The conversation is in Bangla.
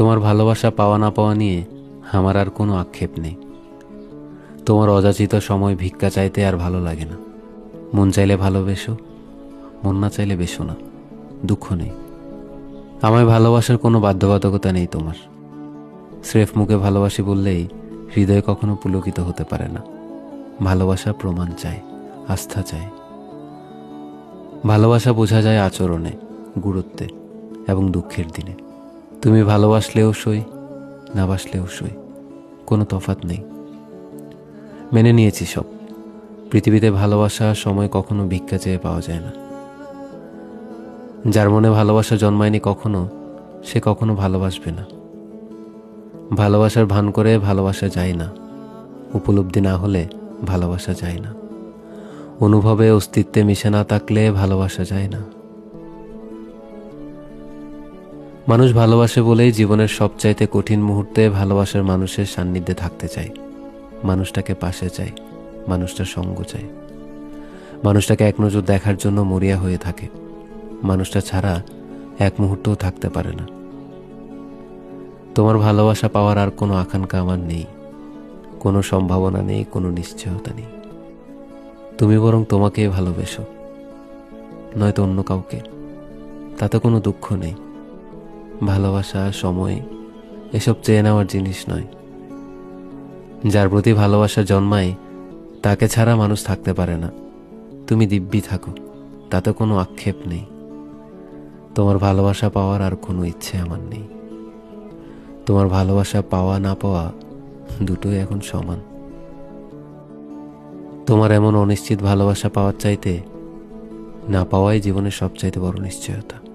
তোমার ভালোবাসা পাওয়া না পাওয়া নিয়ে আমার আর কোনো আক্ষেপ নেই। তোমার অযাচিত সময় ভিক্ষা চাইতে আর ভালো লাগে না। মন চাইলে ভালোবেসো, মন না চাইলে বেসো না, দুঃখ নেই। আমায় ভালোবাসার কোনো বাধ্যবাধকতা নেই তোমার। স্রেফ মুখে ভালোবাসি বললেই হৃদয় কখনো পুলকিত হতে পারে না। ভালোবাসা প্রমাণ চায়, আস্থা চায়। ভালোবাসা বোঝা যায় আচরণে, গুরুত্বে এবং দুঃখের দিনে। তুমি ভালোবাসলেও সই, না বাসলেও সই, কোনো তফাৎ নেই। মেনে নিয়েছি সব। পৃথিবীতে ভালোবাসা সময় কখনো ভিক্ষা চেয়ে পাওয়া যায় না। যার মনে ভালোবাসা জন্মায়নি কখনো, সে কখনো ভালোবাসবে না। ভালোবাসার ভান করে ভালোবাসা যায় না। উপলব্ধি না হলে ভালোবাসা যায় না। অনুভবে অস্তিত্বে মিশে না থাকলে ভালোবাসা যায় না। মানুষ ভালোবাসে বলেই জীবনের সবচাইতে কঠিন মুহূর্তে ভালোবাসার মানুষের সান্নিধ্যে থাকতে চায়। মানুষটাকে পাশে চায়, মানুষটার সঙ্গ চায়, মানুষটাকে এক নজর দেখার জন্য মরিয়া হয়ে থাকে। মানুষটা ছাড়া এক মুহূর্তও থাকতে পারে না। তোমার ভালোবাসা পাওয়ার আর কোনো আকাঙ্ক্ষা আমার নেই, কোনো সম্ভাবনা নেই, কোনো নিশ্চয়তা নেই। তুমি বরং তোমাকেই ভালোবেসো, নয়তো অন্য কাউকে, তাতে কোনো দুঃখ নেই। ভালোবাসা, সময় এসব চেয়ে নেওয়ার জিনিস নয়। যার প্রতি ভালোবাসা জন্মায় তাকে ছাড়া মানুষ থাকতে পারে না। তুমি দিব্যি থাকো, তাতে কোনো আক্ষেপ নেই। তোমার ভালোবাসা পাওয়ার আর কোনো ইচ্ছে আমার নেই। তোমার ভালোবাসা পাওয়া না পাওয়া দুটোই এখন সমান। তোমার এমন অনিশ্চিত ভালোবাসা পাওয়ার চাইতে না পাওয়াই জীবনের সবচাইতে বড় নিশ্চয়তা।